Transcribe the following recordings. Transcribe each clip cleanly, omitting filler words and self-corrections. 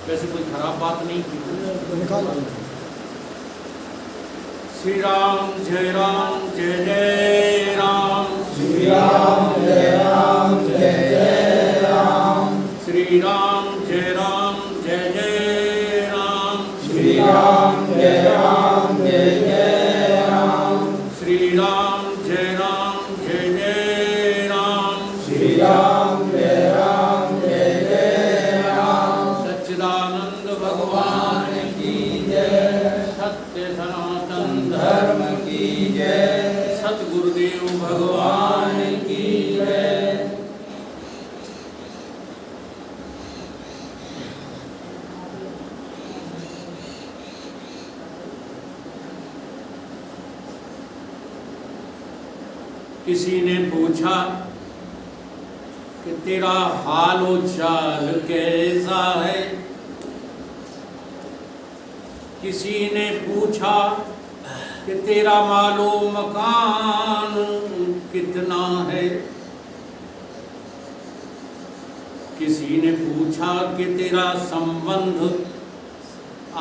वैसे कोई खराब बात नहीं की। निकाल श्री राम जय जय राम। श्री राम जय जय राम। श्री राम जय जय राम। श्री राम जय जय राम। श्री राम जय जय राम। श्री राम जय जय राम। सच्चिदानंद भगवान की जय। सत्य सनातन धर्म की जय। सतगुरुदेव भगवान की जय। किसी ने पूछा कि तेरा हाल चाल कैसा है। किसी ने पूछा कि तेरा मालो मकान कितना है। किसी ने पूछा कि तेरा संबंध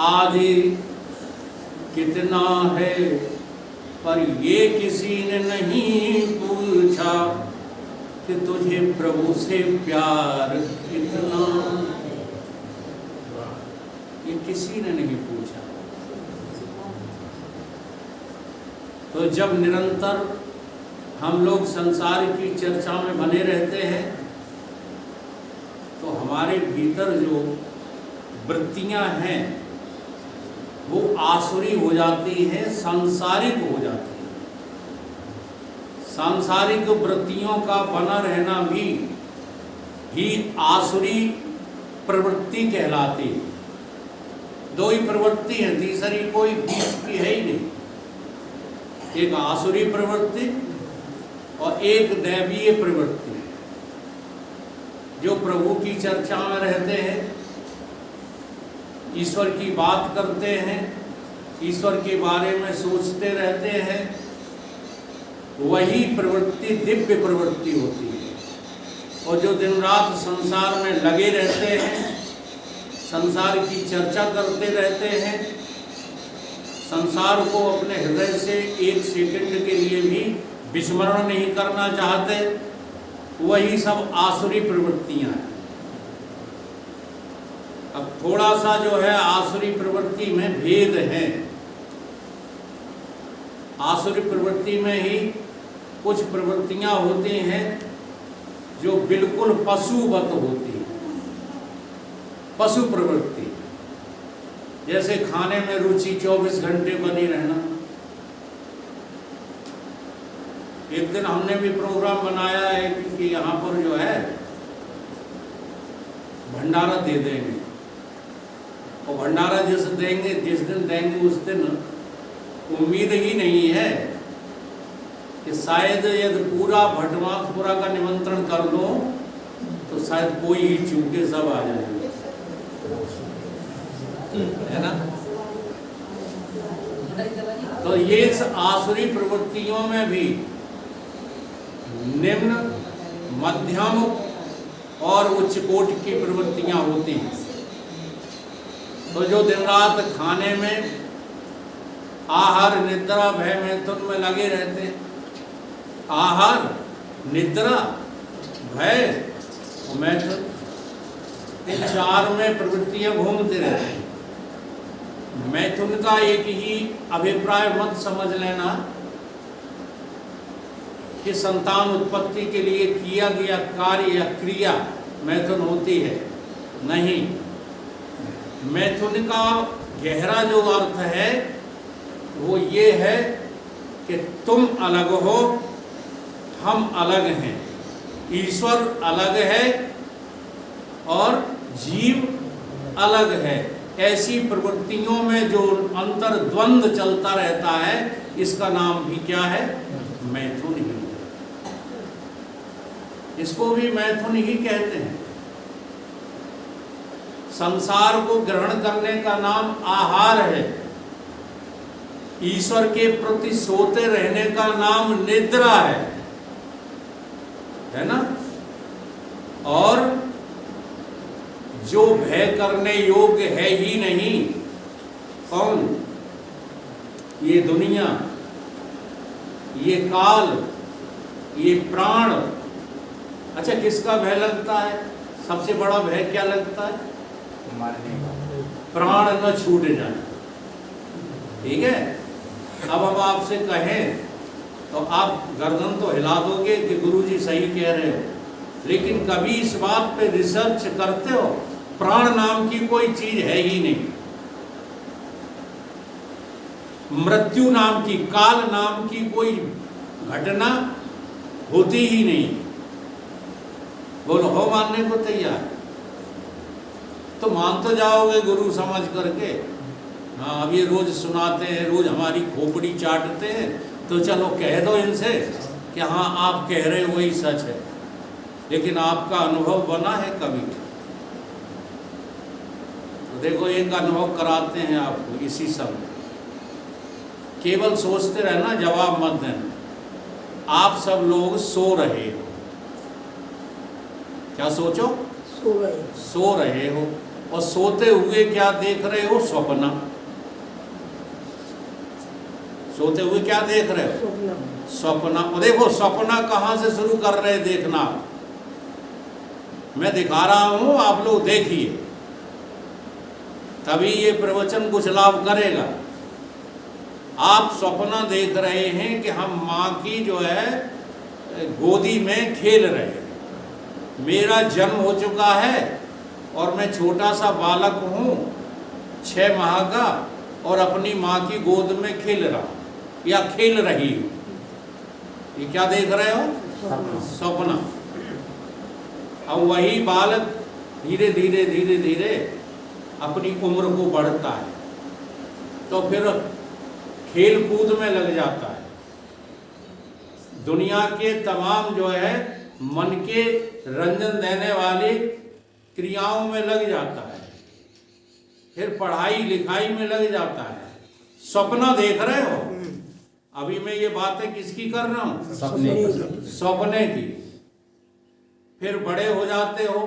आदि कितना है। पर ये किसी ने नहीं पूछा कि तुझे प्रभु से प्यार कितना। ये किसी ने नहीं पूछा। तो जब निरंतर हम लोग संसार की चर्चा में बने रहते हैं तो हमारे भीतर जो वृत्तियां हैं वो आसुरी हो जाती है, सांसारिक हो जाती है। सांसारिक वृत्तियों का बना रहना भी ही आसुरी प्रवृत्ति कहलाती है। दो ही प्रवृत्ति है, तीसरी कोई बीच की है ही नहीं। एक आसुरी प्रवृत्ति और एक दैवीय प्रवृत्ति। जो प्रभु की चर्चा में रहते हैं, ईश्वर की बात करते हैं, ईश्वर के बारे में सोचते रहते हैं, वही प्रवृत्ति दिव्य प्रवृत्ति होती है। और जो दिन रात संसार में लगे रहते हैं, संसार की चर्चा करते रहते हैं, संसार को अपने हृदय से एक सेकंड के लिए भी विस्मरण नहीं करना चाहते, वही सब आसुरी प्रवृत्तियां हैं। अब थोड़ा सा जो है आसुरी प्रवृत्ति में भेद है। आसुरी प्रवृत्ति में ही कुछ प्रवृत्तियां होती हैं जो बिल्कुल पशुवत होती है। पशु प्रवृत्ति, जैसे खाने में रुचि 24 घंटे बनी रहना। एक दिन हमने भी प्रोग्राम बनाया है कि यहाँ पर जो है भंडारा दे देंगे, और भंडारा जिस दिन देंगे उस दिन उम्मीद ही नहीं है कि शायद यदि पूरा भटमाथपुरा का निमंत्रण कर दो तो शायद कोई ही चूके सब आ जाएंगे, है ना। तो ये आसुरी प्रवृत्तियों में भी निम्न, मध्यम और उच्च कोटि की प्रवृत्तियां होती हैं। तो जो दिन रात खाने में, आहार निद्रा भय मैथुन में लगे रहते हैं, आहार निद्रा भय और मैथुन, इन चार में प्रवृत्तियां घूमते रहते हैं। मैथुन का एक ही अभिप्राय मत समझ लेना कि संतान उत्पत्ति के लिए किया गया कार्य या क्रिया मैथुन होती है, नहीं। मैथुन का गहरा जो अर्थ है वो ये है कि तुम अलग हो, हम अलग हैं, ईश्वर अलग है और जीव अलग है। ऐसी प्रवृत्तियों में जो अंतर द्वंद्व चलता रहता है, इसका नाम भी क्या है? मैथुन ही। इसको भी मैथुन ही कहते हैं। संसार को ग्रहण करने का नाम आहार है। ईश्वर के प्रति सोते रहने का नाम निद्रा है ना। और जो भय करने योग्य है ही नहीं। कौन? ये दुनिया, ये काल, ये प्राण। अच्छा, किसका भय लगता है? सबसे बड़ा भय क्या लगता है? प्राण न छूट जाए। ठीक है, अब हम आपसे कहें तो आप गर्दन तो हिला दोगे कि गुरुजी सही कह रहे हो, लेकिन कभी इस बात पे रिसर्च करते हो? प्राण नाम की कोई चीज है ही नहीं। मृत्यु नाम की, काल नाम की कोई घटना होती ही नहीं। बोलो, हो मानने को तैयार? तो मान तो जाओगे गुरु समझ करके। हाँ, अब ये रोज सुनाते हैं, रोज हमारी खोपड़ी चाटते हैं, तो चलो कह दो इनसे कि हाँ आप कह रहे हो वही सच है। लेकिन आपका अनुभव बना है कभी? तो देखो, एक अनुभव कराते हैं आपको इसी समय। केवल सोचते रहना, जवाब मत देना। आप सब लोग सो रहे हो। क्या सोचो? सो रहे हो। और सोते हुए क्या देख रहे हो? सपना। सोते हुए क्या देख रहे हो? सपना। और देखो, सपना कहाँ से शुरू कर रहे देखना। मैं दिखा रहा हूं, आप लोग देखिए, तभी ये प्रवचन कुछ लाभ करेगा। आप सपना देख रहे हैं कि हम माँ की जो है गोदी में खेल रहे हैं। मेरा जन्म हो चुका है और मैं छोटा सा बालक हूँ, 6 माह का, और अपनी माँ की गोद में खेल रहा हूँ या खेल रही हूँ। ये क्या देख रहे हो? सपना। अब वही बालक धीरे धीरे धीरे धीरे अपनी उम्र को बढ़ता है, तो फिर खेल कूद में लग जाता है। दुनिया के तमाम जो है मन के रंजन देने वाली क्रियाओं में लग जाता है, फिर पढ़ाई लिखाई में लग जाता है। सपना देख रहे हो? अभी मैं ये बातें किसकी कर रहा हूँ? सपने की। फिर बड़े हो जाते हो,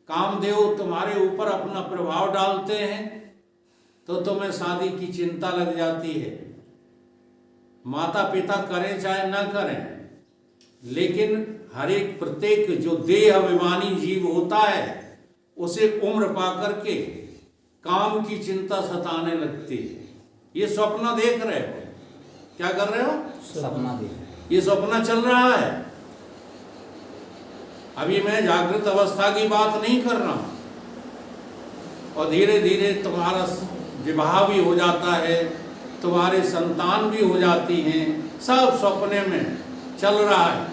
कामदेव तुम्हारे ऊपर अपना प्रभाव डालते हैं, तो तुम्हें शादी की चिंता लग जाती है। माता पिता करें चाहे ना करें, लेकिन हर एक प्रत्येक जो देह अभिमानी जीव होता है, उसे उम्र पा करके काम की चिंता सताने लगती है। ये सपना देख रहे हो? क्या कर रहे हो? सपना देख। ये सपना चल रहा है। अभी मैं जागृत अवस्था की बात नहीं कर रहा हूं। और धीरे धीरे तुम्हारा विवाह भी हो जाता है, तुम्हारे संतान भी हो जाती हैं, सब सपने में चल रहा है।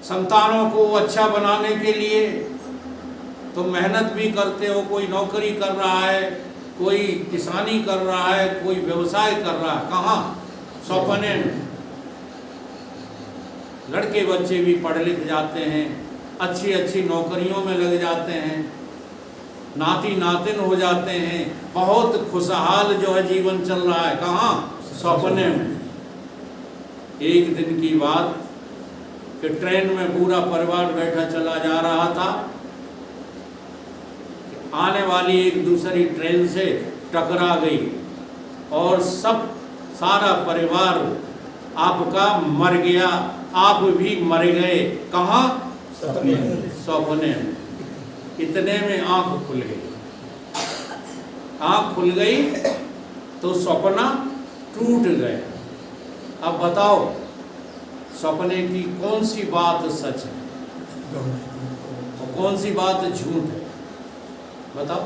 संतानों को अच्छा बनाने के लिए तुम मेहनत भी करते हो। कोई नौकरी कर रहा है, कोई किसानी कर रहा है, कोई व्यवसाय कर रहा है। कहाँ? सपने में। लड़के बच्चे भी पढ़ लिख जाते हैं, अच्छी अच्छी नौकरियों में लग जाते हैं, नाती नातिन हो जाते हैं, बहुत खुशहाल जो है जीवन चल रहा है। कहाँ? सपने में। एक दिन की बात कि ट्रेन में पूरा परिवार बैठा चला जा रहा था, आने वाली एक दूसरी ट्रेन से टकरा गई और सारा परिवार आपका मर गया, आप भी मर गए। कहाँ? सपने में। इतने में आंख खुल गई। आंख खुल गई तो सपना टूट गया। अब बताओ, सपने की कौन सी बात सच है और कौन सी बात झूठ है? बताओ।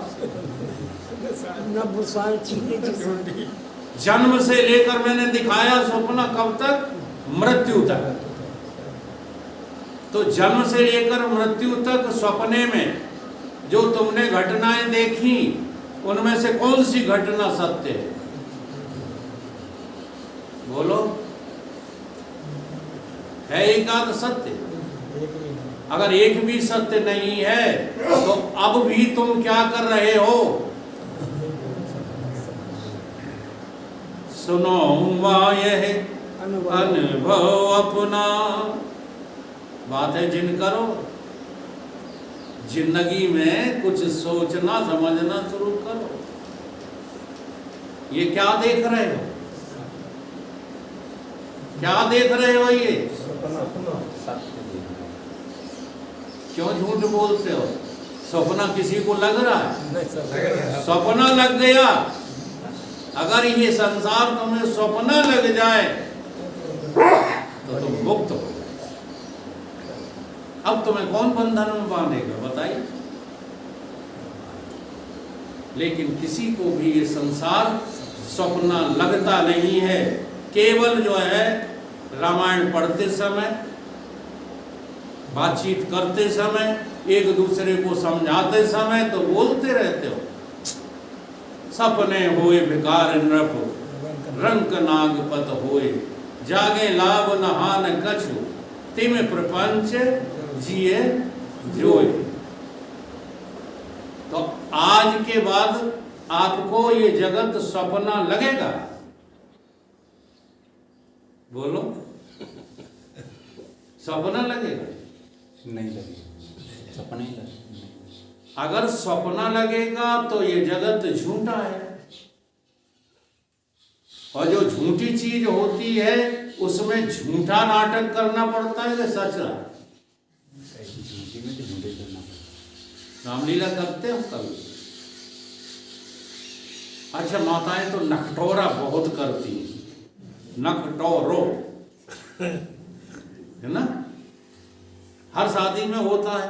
जन्म से लेकर मैंने दिखाया सपना कब तक? मृत्यु तक। तो जन्म से लेकर मृत्यु तक सपने में जो तुमने घटनाएं देखी, उनमें से कौन सी घटना सत्य है? बोलो। है एक आध सत्य? अगर एक भी सत्य नहीं है तो अब भी तुम क्या कर रहे हो? सुनो यह अनुभव अपना। बात है जिन करो, जिंदगी में कुछ सोचना समझना शुरू करो। ये क्या देख रहे हो? क्या देख रहे हो? ये क्यों झूठ बोलते हो? सपना किसी को लग रहा है? सपना लग गया। अगर ये संसार तुम्हें सपना लग जाए तो तुम मुक्त हो जाए। अब तुम्हें कौन बंधन में बांधेगा बताइए? लेकिन किसी को भी ये संसार सपना लगता नहीं है। केवल जो है रामायण पढ़ते समय, बातचीत करते समय, एक दूसरे को समझाते समय तो बोलते रहते हो, सपने होए विकार नृप, रंक नागपत होए, जागे लाभ नहान कछु, तिम प्रपंच जिए जोए। तो आज के बाद आपको ये जगत सपना लगेगा? बोलो, सपना लगेगा? नहीं लगेगा, सपना ही लगेगा। अगर सपना लगेगा तो ये जगत झूठा है। और जो झूठी चीज होती है उसमें झूठा नाटक करना पड़ता है कि सच रहा? झूठी में तो झूठे करना पड़ता। रामलीला करते हो कभी? अच्छा, माताएं तो नखटोरा बहुत करती हैं। नखटोरो है ना? हर शादी में होता है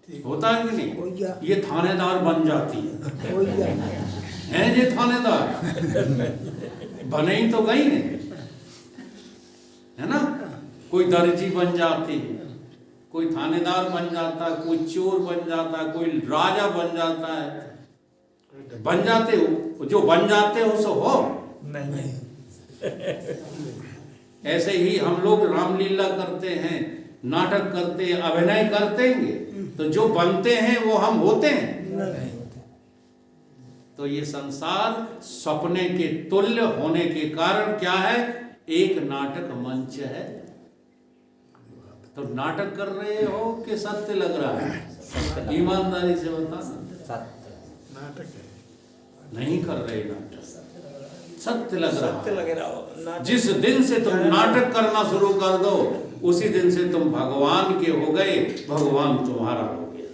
कि नहीं? ये थानेदार बन जाती है ये थानेदार बने ही तो गई है ना? कोई दर्जी बन जाती है, कोई थानेदार बन जाता है, कोई चोर बन जाता है, कोई राजा बन जाता है। बन जाते हो, जो बन जाते हो सो हो नहीं। ऐसे ही हम लोग रामलीला करते हैं, नाटक करते हैं, अभिनय करते हैं, तो जो बनते हैं वो हम होते हैं नहीं। तो ये संसार सपने के तुल्य होने के कारण क्या है? एक नाटक मंच है। तो नाटक कर रहे हो कि सत्य लग रहा है? ईमानदारी से बता। सत्य नाटक है, नहीं कर रहे नाटक, सत्य लग रहा हो। जिस दिन से तुम नाटक करना शुरू कर दो उसी दिन से तुम भगवान के हो गए, भगवान तुम्हारा हो गया।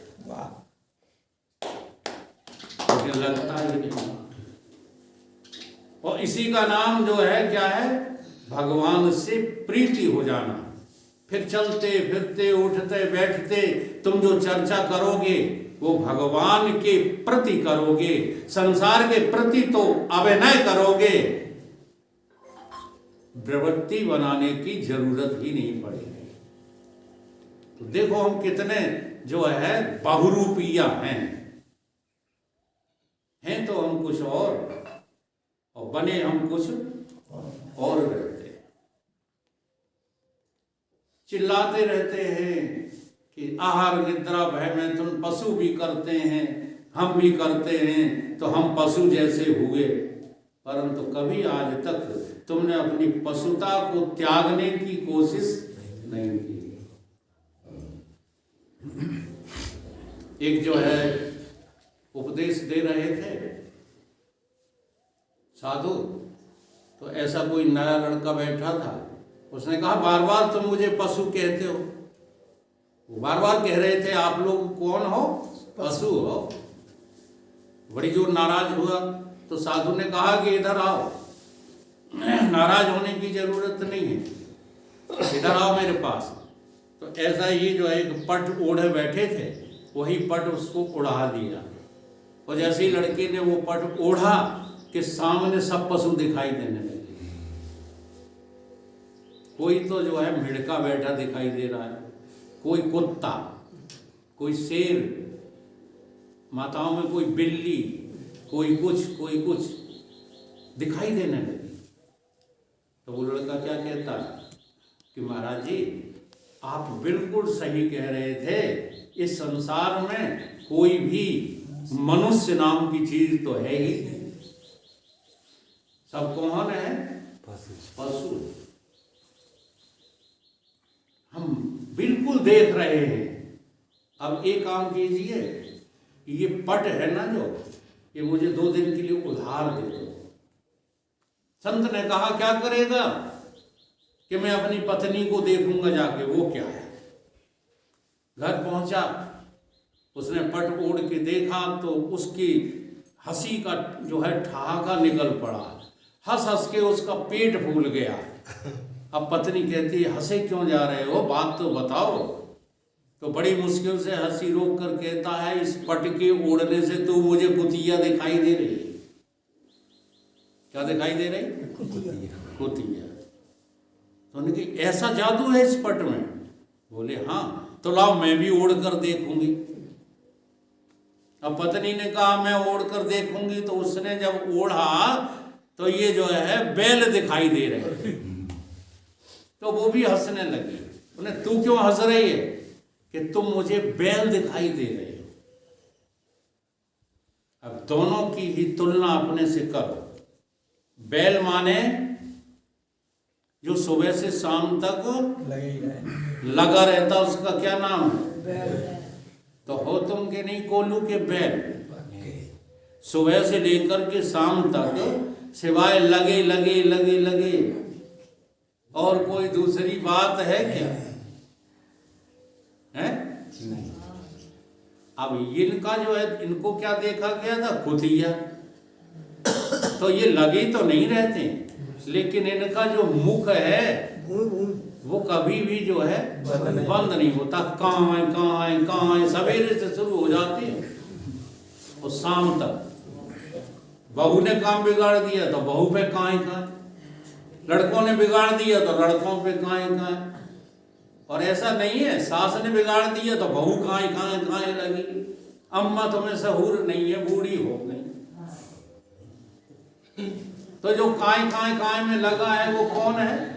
लेकिन लगता है नहीं। और इसी का नाम जो है क्या है? भगवान से प्रीति हो जाना। फिर चलते फिरते उठते बैठते तुम जो चर्चा करोगे वो भगवान के प्रति करोगे, संसार के प्रति तो अभिनय करोगे। प्रवृत्ति बनाने की जरूरत ही नहीं पड़ेगी। तो देखो हम कितने जो है बहुरूपिया हैं तो हम कुछ और बने हम कुछ और रहते हैं। चिल्लाते रहते हैं कि आहार निद्रा भय में तुम पशु भी करते हैं, हम भी करते हैं, तो हम पशु जैसे हुए। परंतु कभी आज तक तुमने अपनी पशुता को त्यागने की कोशिश नहीं की। एक जो है उपदेश दे रहे थे साधु, तो ऐसा कोई नया लड़का बैठा था, उसने कहा बार बार तुम मुझे पशु कहते हो। वो बार बार कह रहे थे आप लोग कौन हो? पशु हो। बड़ी जोर नाराज हुआ तो साधु ने कहा कि इधर आओ, नाराज होने की जरूरत नहीं है, इधर आओ मेरे पास। तो ऐसा ही जो है एक पट ओढ़े बैठे थे, वही पट उसको उड़ा दिया। और जैसे ही लड़के ने वो पट ओढ़ा कि सामने सब पशु दिखाई देने लगे। कोई तो जो है मिड़का बैठा दिखाई दे रहा है, कोई कुत्ता, कोई शेर, माताओं में कोई बिल्ली, कोई कुछ दिखाई देने लगी। तो वो लड़का क्या कहता कि महाराज जी आप बिल्कुल सही कह रहे थे, इस संसार में कोई भी मनुष्य नाम की चीज तो है ही नहीं। सब कौन है? पशु। हम बिल्कुल देख रहे हैं अब एक काम कीजिए, ये पट है ना जो, ये मुझे 2 दिन के लिए उधार दे दो। संत ने कहा क्या करेगा? कि मैं अपनी पत्नी को देखूंगा जाके, वो क्या है। घर पहुंचा, उसने पट ओढ़ के देखा तो उसकी हंसी का जो है ठहाका निकल पड़ा। हंस हंस के उसका पेट फूल गया। अब पत्नी कहती है हंसे क्यों जा रहे हो, बात तो बताओ। तो बड़ी मुश्किल से हंसी रोक कर कहता है, इस पट के ओढ़ने से तो मुझे कुतिया दिखाई दे रही है। क्या दिखाई दे रही? कुतिया। तो उन्होंने कहा ऐसा जादू है इस पट में? बोले हाँ। तो लाओ मैं भी ओढ़ कर देखूंगी। अब पत्नी ने कहा मैं ओढ़ कर देखूंगी। तो उसने जब ओढ़ा तो ये जो है बैल दिखाई दे रहे। तो वो भी हंसने लगी। उन्हें तू क्यों हंस रही है? कि तुम मुझे बैल दिखाई दे रहे हो। अब दोनों की ही तुलना अपने से करो। बैल माने जो सुबह से शाम तक लगा रहता, उसका क्या नाम है? तो हो तुम के नहीं कोल्हू के बैल। सुबह से लेकर के शाम तक सिवाय लगे लगे लगे लगे और कोई दूसरी बात है क्या? है? अब इनका जो है, इनको क्या देखा गया था? कुतिया। तो ये लगे तो नहीं रहते, लेकिन इनका जो मुख है वो कभी भी जो है बंद नहीं होता। कहाँ है कहाँ है कहाँ है, सवेरे से शुरू हो जाते हैं और शाम तक। बहू ने काम बिगाड़ दिया तो बहू पे काएं काएं, लड़कों ने बिगाड़ दिया तो लड़कों पे काएं काएं। और ऐसा नहीं है सास ने बिगाड़ दिया तो बहू काएं काएं काएं लगी। अम्मा तुम्हें सहूर नहीं है, बूढ़ी हो गई। तो जो काएं काएं काएं में लगा है वो कौन है?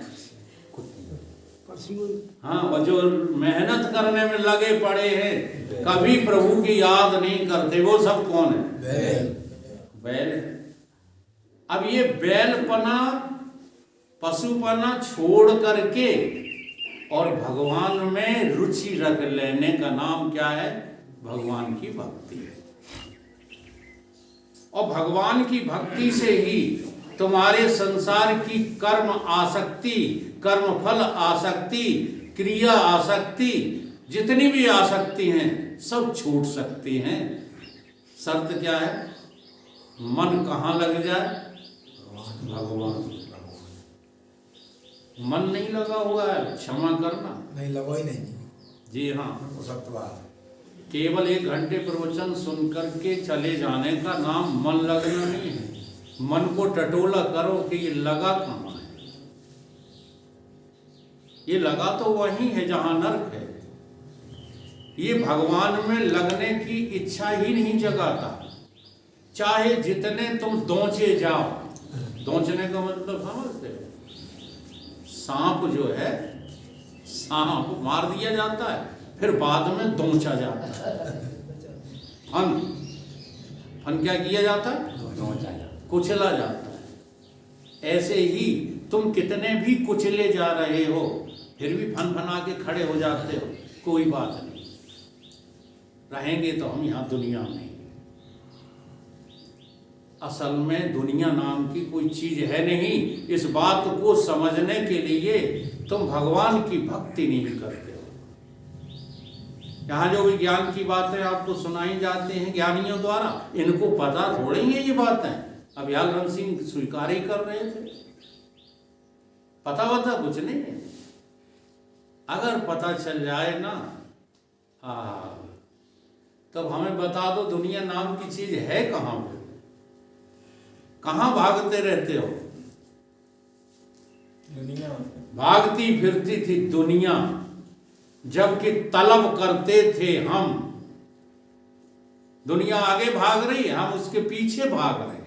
हाँ, वो जो मेहनत करने में लगे पड़े हैं, कभी प्रभु की याद नहीं करते, वो सब कौन है? बैल। अब ये बैलपना पशुपना छोड़ करके और भगवान में रुचि रख लेने का नाम क्या है? भगवान की भक्ति है। और भगवान की भक्ति से ही तुम्हारे संसार की कर्म आसक्ति, कर्मफल आसक्ति, क्रिया आसक्ति, जितनी भी आसक्ति हैं सब छूट सकती हैं। शर्त क्या है? मन कहाँ लग जाए? भगवान। मन नहीं लगा हुआ है, क्षमा करना। नहीं लगा ही नहीं जी हाँ, वो सब बात। केवल 1 घंटे प्रवचन सुन करके चले जाने का नाम मन लगना नहीं है। मन को टटोला करो कि ये लगा कहाँ है। ये लगा तो वहीं है जहां नर्क है। ये भगवान में लगने की इच्छा ही नहीं जगाता। चाहे जितने तुम दोंचे जाओ, दोंचने का मतलब समझते हो? सांप जो है, सांप मार दिया जाता है, फिर बाद में दोंचा जाता है। फन क्या किया जाता है? कुचला जाता है। ऐसे ही तुम कितने भी कुचले जा रहे हो, फिर भी फन फना के खड़े हो जाते हो। कोई बात नहीं, रहेंगे तो हम यहाँ दुनिया में। असल में दुनिया नाम की कोई चीज है नहीं। इस बात को समझने के लिए तुम भगवान की भक्ति नहीं करते हो। यहाँ जो भी ज्ञान की बातें आपको सुनाई जाती हैं ज्ञानियों द्वारा, इनको पता थोड़ी है ये बातें। अब यालराम सिंह स्वीकार ही कर रहे थे, पता वता कुछ नहीं है। अगर पता चल जाए ना, तब हमें बता दो दुनिया नाम की चीज है कहाँ पे? कहाँ भागते रहते हो? दुनिया भागती फिरती थी दुनिया, जबकि तलब करते थे हम। दुनिया आगे भाग रही है, हम उसके पीछे भाग रहे हैं।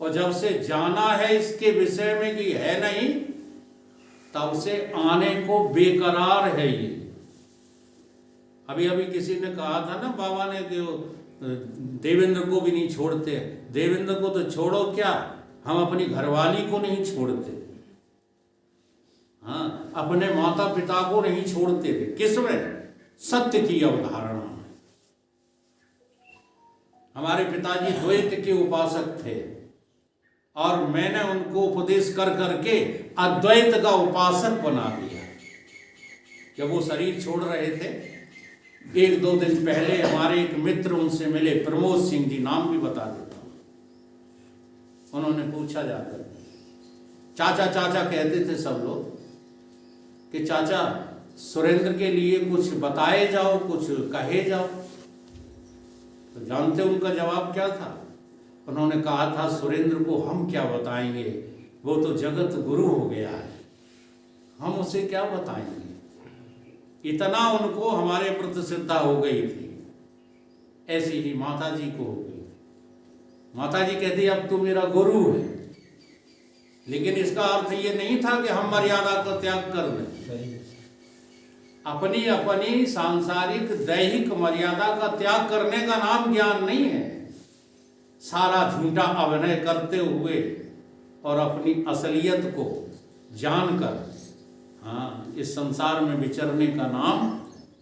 और जब से जाना है इसके विषय में कि है नहीं, तब से आने को बेकरार है ये। अभी अभी किसी ने कहा था ना बाबा ने कि देवेंद्र को भी नहीं छोड़ते। देवेंद्र को तो छोड़ो क्या, हम अपनी घरवाली को नहीं छोड़ते। हाँ, अपने माता पिता को नहीं छोड़ते थे। किस में? सत्य की अवधारणा है। हमारे पिताजी द्वैत के उपासक थे और मैंने उनको उपदेश कर करके अद्वैत का उपासक बना दिया। जब वो शरीर छोड़ रहे थे, 1-2 दिन पहले हमारे एक मित्र उनसे मिले, प्रमोद सिंह जी, नाम भी बता देता हूँ। उन्होंने पूछा जाकर, चाचा चाचा कहते थे सब लोग कि चाचा सुरेंद्र के लिए कुछ बताए जाओ, कुछ कहे जाओ। तो जानते उनका जवाब क्या था? उन्होंने कहा था, सुरेंद्र को हम क्या बताएंगे, वो तो जगत गुरु हो गया है, हम उसे क्या बताएंगे। इतना उनको हमारे प्रति श्रद्धा हो गई थी। ऐसी ही माता जी को हो गई। माता जी कहती, अब तू मेरा गुरु है, लेकिन इसका अर्थ ये नहीं था कि हम मर्यादा का त्याग कर दें। अपनी अपनी सांसारिक दैहिक मर्यादा का त्याग करने का नाम ज्ञान नहीं है। सारा झूठा अभिनय करते हुए और अपनी असलियत को जानकर इस संसार में विचरने का नाम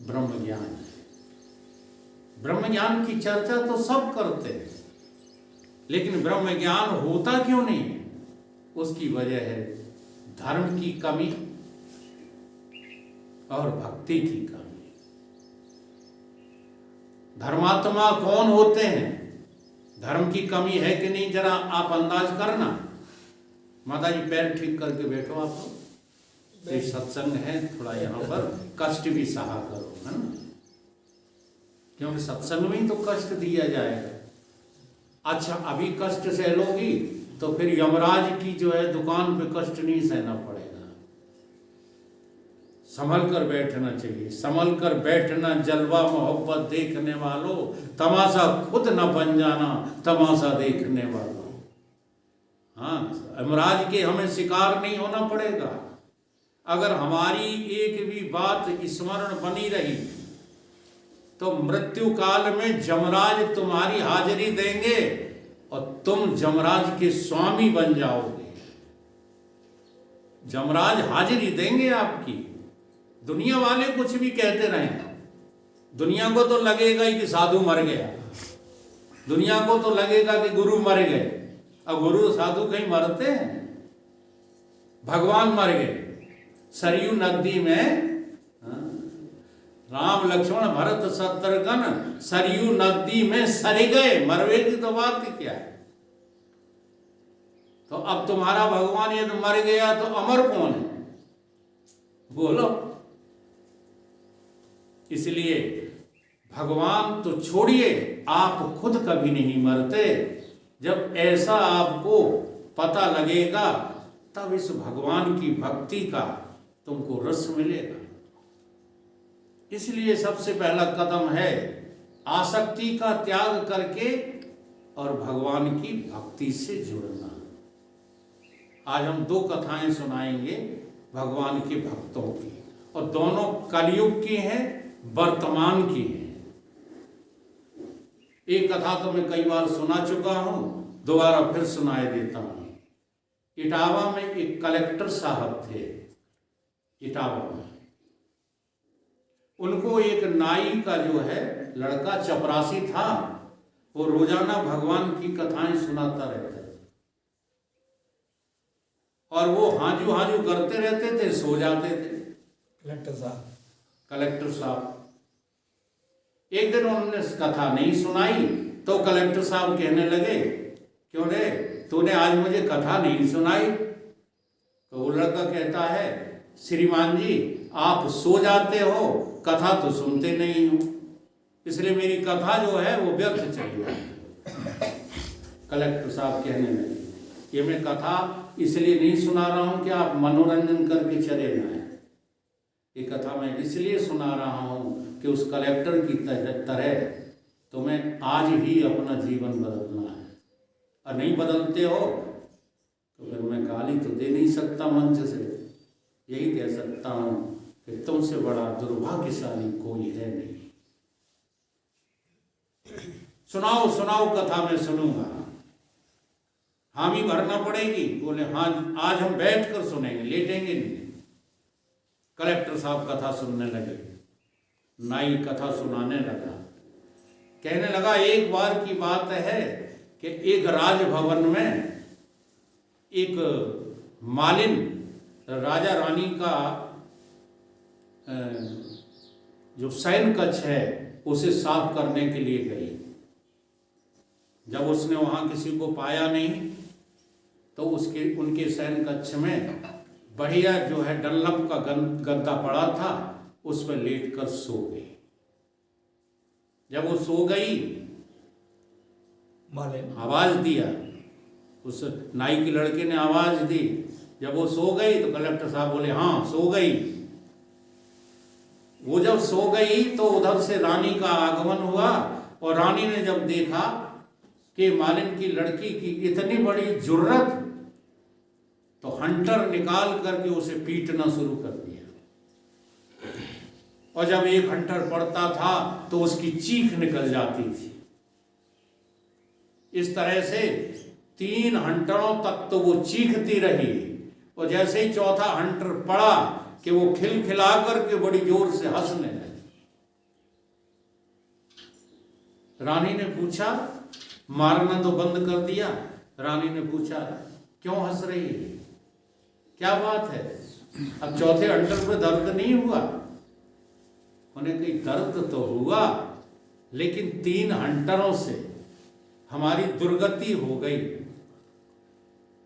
ब्रह्म ज्ञान है। ब्रह्म ज्ञान की चर्चा तो सब करते हैं, लेकिन ब्रह्म ज्ञान होता क्यों नहीं है? उसकी वजह है धर्म की कमी और भक्ति की कमी। धर्मात्मा कौन होते हैं? धर्म की कमी है कि नहीं, जरा आप अंदाज करना। माता जी पैर ठीक करके बैठो। आप तो सत्संग है, थोड़ा यहाँ पर कष्ट भी सहा करो, है ना, क्योंकि सत्संग में ही तो कष्ट दिया जाएगा। अच्छा, अभी कष्ट सह लोगी तो फिर यमराज की जो है दुकान पे कष्ट नहीं सहना पड़ेगा। संभल कर बैठना चाहिए। संभल कर बैठना जलवा मोहब्बत देखने वालों, तमाशा खुद न बन जाना तमाशा देखने वालों। यमराज के हमें शिकार नहीं होना पड़ेगा। अगर हमारी एक भी बात स्मरण बनी रही तो मृत्यु काल में जमराज तुम्हारी हाजिरी देंगे और तुम जमराज के स्वामी बन जाओगे। जमराज हाजिरी देंगे आपकी। दुनिया वाले कुछ भी कहते रहें, दुनिया को तो लगेगा ही कि साधु मर गया, दुनिया को तो लगेगा कि गुरु मर गए। अब गुरु साधु कहीं मरते हैं? भगवान मर गए सरयू नदी में। राम लक्ष्मण भरत शत्रुघ्न सरयू नदी में सर गए, मरवे की तो बात ही क्या है। तो अब तुम्हारा भगवान ये तो मर गया तो अमर कौन है? बोलो। इसलिए भगवान तो छोड़िए, आप खुद कभी नहीं मरते। जब ऐसा आपको पता लगेगा तब इस भगवान की भक्ति का तुमको रस मिलेगा। इसलिए सबसे पहला कदम है आसक्ति का त्याग करके और भगवान की भक्ति से जुड़ना। आज हम 2 कथाएं सुनाएंगे भगवान के भक्तों की, और दोनों कलयुग की हैं, वर्तमान की हैं। एक कथा तो मैं कई बार सुना चुका हूं, दोबारा फिर सुनाए देता हूं। इटावा में एक कलेक्टर साहब थे। इटावा में उनको एक नाई का जो है लड़का चपरासी था, वो रोजाना भगवान की कथाएं सुनाता रहता था और वो हाजू हाजू करते रहते थे, सो जाते थे। कलेक्टर साहब एक दिन उन्होंने कथा नहीं सुनाई तो कलेक्टर साहब कहने लगे, क्यों रे तूने आज मुझे कथा नहीं सुनाई? तो वो लड़का कहता है, श्रीमान जी आप सो जाते हो, कथा तो सुनते नहीं हो, इसलिए मेरी कथा जो है वो व्यर्थ चली जाती है। कलेक्टर साहब कहने लगे, ये मैं कथा इसलिए नहीं सुना रहा हूं कि आप मनोरंजन करके चले जाएं। ये कथा मैं इसलिए सुना रहा हूं कि उस कलेक्टर की तरह तुम्हें आज ही अपना जीवन बदलना है, और नहीं बदलते हो तो फिर मैं गाली तो दे नहीं सकता मंच से। यही कह सकता हूं कि तुमसे बड़ा दुर्भाग्यशाली कोई है नहीं। सुनाओ सुनाओ कथा मैं सुनूंगा। हामी भरना पड़ेगी? बोले हाँ, आज हम बैठ कर सुनेंगे, लेटेंगे नहीं। कलेक्टर साहब कथा सुनने लगे। नाई कथा सुनाने लगा। कहने लगा एक बार की बात है कि एक राजभवन में एक मालिन राजा रानी का जो शयन कक्ष है उसे साफ करने के लिए गई। जब उसने वहाँ किसी को पाया नहीं तो उनके शयन कक्ष में बढ़िया जो है डल्लम का गद्दा पड़ा था, उस पर लेटकर सो गई। जब वो सो गई, आवाज दिया, उस नाई के लड़के ने आवाज दी। जब वो सो गई तो कलेक्टर साहब बोले हाँ सो गई। वो जब सो गई तो उधर से रानी का आगमन हुआ और रानी ने जब देखा कि मालिन की लड़की की इतनी बड़ी जुर्रत, तो हंटर निकाल करके उसे पीटना शुरू कर दिया। और जब एक हंटर पड़ता था तो उसकी चीख निकल जाती थी। इस तरह से 3 हंटरों तक तो वो चीखती रही और जैसे ही चौथा हंटर पड़ा कि वो खिलखिला करके बड़ी जोर से हंसने लगी। रानी ने पूछा, मारना तो बंद कर दिया? रानी ने पूछा क्यों हंस रही है, क्या बात है? अब चौथे हंटर पे दर्द नहीं हुआ? उन्हें कहीं दर्द तो हुआ, लेकिन 3 हंटरों से हमारी दुर्गति हो गई।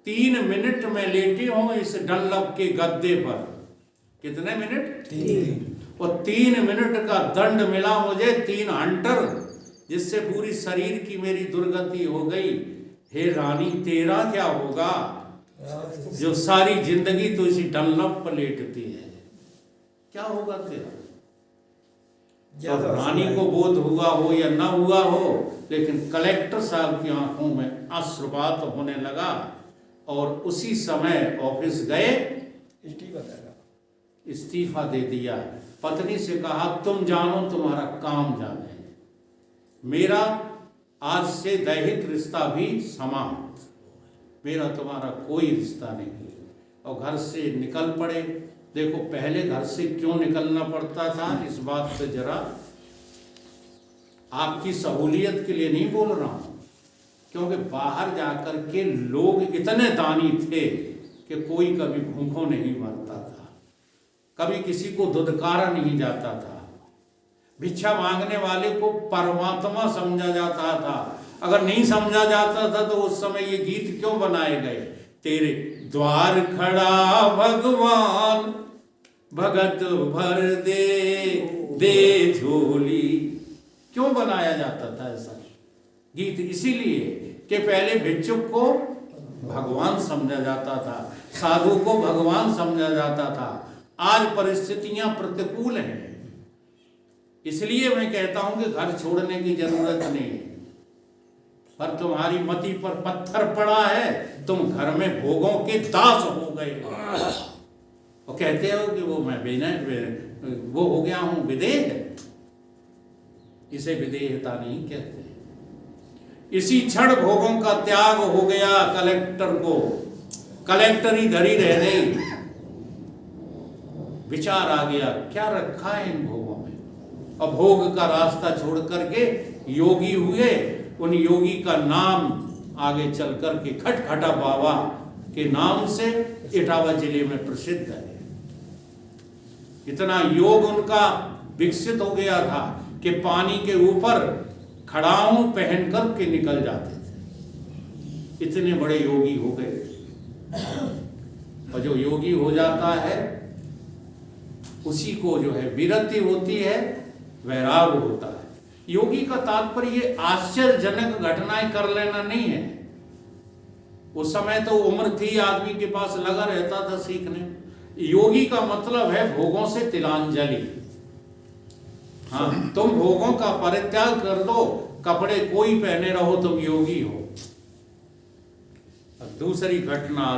3 मिनट में लेटी हूं इस डल्लब के गद्दे पर। कितने मिनट? 3। और 3 मिनट का दंड मिला मुझे 3 हंटर, जिससे पूरी शरीर की मेरी दुर्गति हो गई। हे रानी, तेरा क्या होगा जो सारी जिंदगी तो इसी डल्लब पर लेटती है? क्या होगा तेरा? अब रानी को बोध हुआ हो या न हुआ हो, लेकिन कलेक्टर साहब की आंखों में अश्रुपात होने लगा और उसी समय ऑफिस गए, इस्तीफा दे दिया। पत्नी से कहा तुम जानो तुम्हारा काम जाने, मेरा आज से दैहिक रिश्ता भी समाप्त, मेरा तुम्हारा कोई रिश्ता नहीं। और घर से निकल पड़े। देखो पहले घर से क्यों निकलना पड़ता था, इस बात पे जरा आपकी सहूलियत के लिए नहीं बोल रहा हूं, क्योंकि बाहर जाकर के लोग इतने दानी थे कि कोई कभी भूखों नहीं मरता था, कभी किसी को दुदकारा नहीं जाता था। भिक्षा मांगने वाले को परमात्मा समझा जाता था। अगर नहीं समझा जाता था तो उस समय ये गीत क्यों बनाए गए? तेरे द्वार खड़ा भगवान, भगत भर दे झोली, क्यों बनाया जाता था ऐसा गीत? इसीलिए कि पहले भिक्षुक को भगवान समझा जाता था, साधु को भगवान समझा जाता था। आज परिस्थितियां प्रतिकूल हैं, इसलिए मैं कहता हूं कि घर छोड़ने की जरूरत नहीं है। पर तुम्हारी मति पर पत्थर पड़ा है, तुम घर में भोगों के दास हो गए और कहते हो कि वो मैं वो हो गया हूं विदेह। इसे विदेहता नहीं कहते। इसी क्षण भोगों का त्याग हो गया कलेक्टर को, कलेक्टर ही धरी रह गई। विचार आ गया क्या रखा है इन भोगों में, और भोग का रास्ता छोड़ करके योगी हुए। उन योगी का नाम आगे चल करके खटखटा बाबा के नाम से इटावा जिले में प्रसिद्ध है। इतना योग उनका विकसित हो गया था कि पानी के ऊपर खड़ाऊ पहन करके निकल जाते थे, इतने बड़े योगी हो गए। और जो योगी हो जाता है उसी को जो है विरति होती है, वैराग होता है। योगी का तात्पर्य आश्चर्यजनक घटनाएं कर लेना नहीं है। उस समय तो उम्र थी, आदमी के पास लगा रहता था सीखने। योगी का मतलब है भोगों से तिलांजलि। हाँ, तुम भोगों का परित्याग कर दो, कपड़े कोई पहने रहो, तुम योगी हो। दूसरी घटना